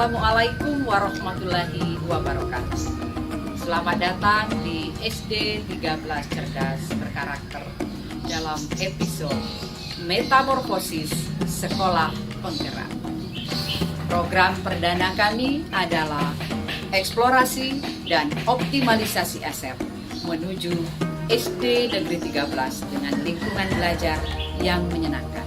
Assalamualaikum warahmatullahi wabarakatuh. Selamat datang di SD 13 Cerdas Berkarakter dalam episode Metamorfosis Sekolah Penggerak. Program perdana kami adalah eksplorasi dan optimalisasi aset menuju SD Negeri 13 dengan lingkungan belajar yang menyenangkan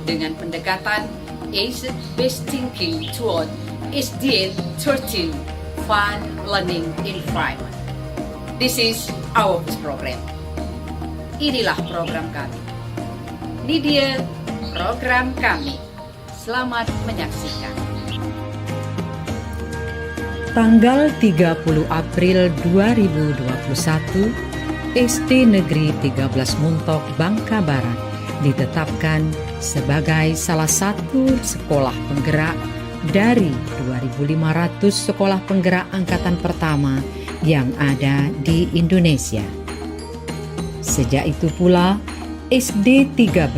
dengan pendekatan asset-based thinking toward SDN 13 Fun Learning Environment. This is our program. Inilah program kami. Ini dia program kami. Selamat menyaksikan. Tanggal 30 April 2021, SD Negeri 13 Muntok, Bangka Barat ditetapkan sebagai salah satu sekolah penggerak dari 2.500 sekolah penggerak angkatan pertama yang ada di Indonesia. Sejak itu pula, SD 13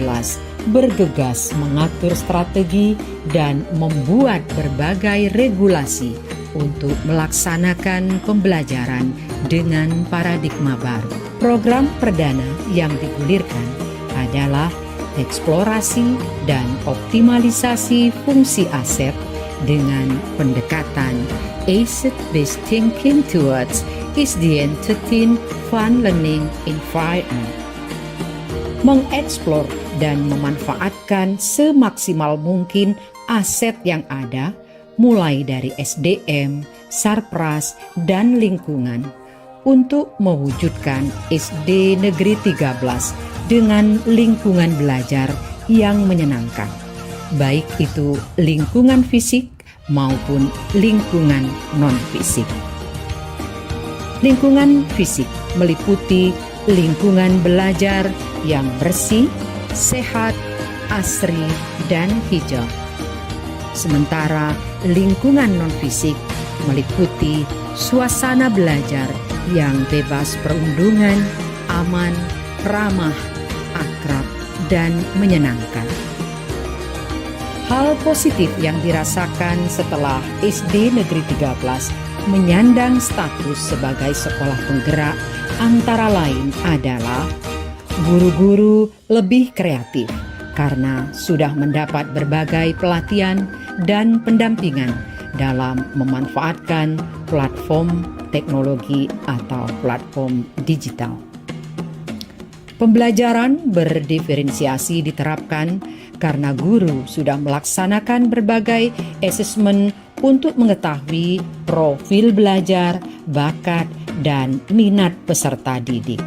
bergegas mengatur strategi dan membuat berbagai regulasi untuk melaksanakan pembelajaran dengan paradigma baru. Program perdana yang digulirkan adalah eksplorasi dan optimalisasi fungsi aset dengan pendekatan asset-based thinking towards SDN 13 Fun Learning Environment. Mengeksplor dan memanfaatkan semaksimal mungkin aset yang ada, mulai dari SDM, Sarpras, dan lingkungan, untuk mewujudkan SD Negeri 13 dengan lingkungan belajar yang menyenangkan, baik itu lingkungan fisik maupun lingkungan non-fisik. Lingkungan fisik meliputi lingkungan belajar yang bersih, sehat, asri, dan hijau. Sementara lingkungan non-fisik meliputi suasana belajar yang bebas perundungan, aman, ramah, akrab, dan menyenangkan. Hal positif yang dirasakan setelah SD Negeri 13 menyandang status sebagai sekolah penggerak antara lain adalah guru-guru lebih kreatif karena sudah mendapat berbagai pelatihan dan pendampingan dalam memanfaatkan platform teknologi atau platform digital. Pembelajaran berdiferensiasi diterapkan karena guru sudah melaksanakan berbagai asesmen untuk mengetahui profil belajar, bakat, dan minat peserta didik.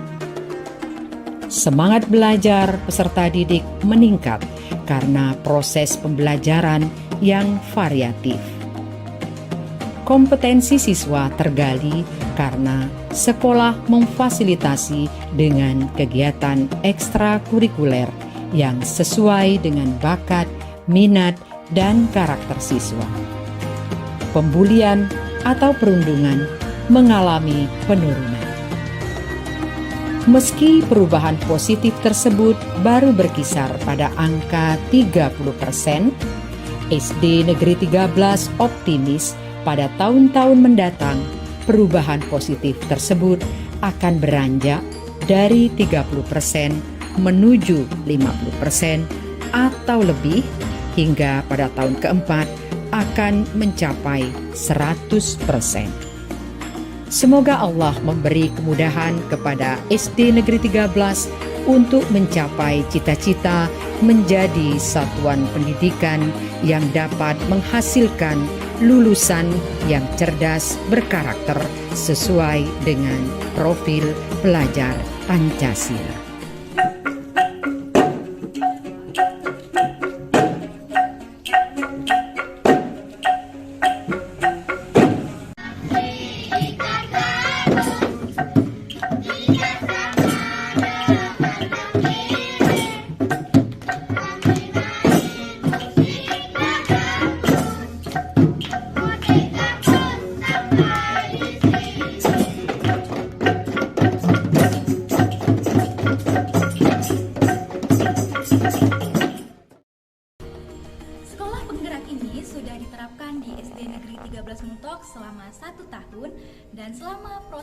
Semangat belajar peserta didik meningkat karena proses pembelajaran yang variatif. Kompetensi siswa tergali karena sekolah memfasilitasi dengan kegiatan ekstrakurikuler yang sesuai dengan bakat, minat, dan karakter siswa. Pembulian atau perundungan mengalami penurunan. Meski perubahan positif tersebut baru berkisar pada angka 30%, SD Negeri 13 optimis pada tahun-tahun mendatang perubahan positif tersebut akan beranjak dari 30% menuju 50% atau lebih hingga pada tahun keempat akan mencapai 100%. Semoga Allah memberi kemudahan kepada SD Negeri 13 untuk mencapai cita-cita menjadi satuan pendidikan yang dapat menghasilkan lulusan yang cerdas berkarakter sesuai dengan profil pelajar Pancasila.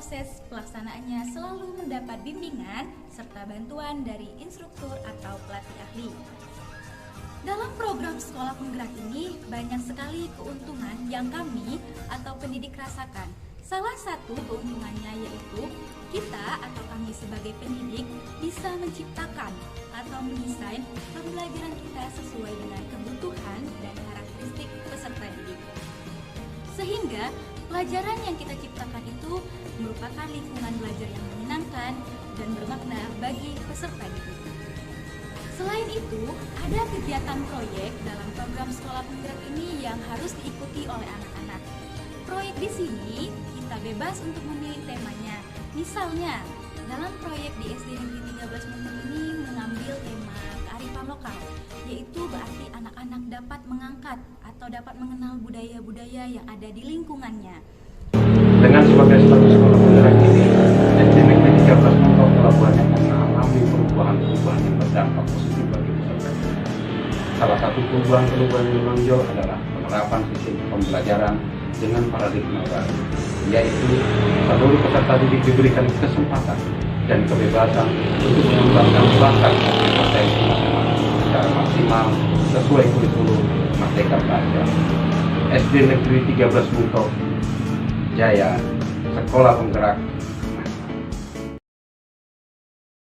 proses pelaksanaannya selalu mendapat bimbingan serta bantuan dari instruktur atau pelatih ahli. Dalam program sekolah penggerak ini banyak sekali keuntungan yang kami atau pendidik rasakan. Salah satu keuntungannya yaitu kita atau kami sebagai pendidik bisa menciptakan atau mendesain pembelajaran kita sesuai dengan kebutuhan dan karakteristik peserta didik. Sehingga pelajaran yang kita ciptakan itu merupakan lingkungan belajar yang menyenangkan dan bermakna bagi peserta didik. Selain itu, ada kegiatan proyek dalam program sekolah penggerak ini yang harus diikuti oleh anak-anak. Proyek di sini kita bebas untuk memilih temanya. Misalnya, dalam proyek di SD Negeri 13 Muntung ini mengambil tema kearifan lokal, yaitu berarti anak-anak dapat mengangkat atau dapat mengenal budaya-budaya yang ada di lingkungannya. Dengan sebagai status sekolah penggerak ini, SD Negeri 13 Muntung Pelabuhan yang mengalami perubahan-perubahan yang berdampak positif bagi peserta. Salah satu perubahan yang menonjol adalah penerapan sistem pembelajaran dengan paradigma baru, yaitu seluruh peserta didik diberikan kesempatan dan kebebasan untuk mengembangkan bakat dan potensi masing-masing secara maksimal sesuai kurikulum Merdeka Belajar. SD Negeri 13 Muntung Jaya, Sekolah Penggerak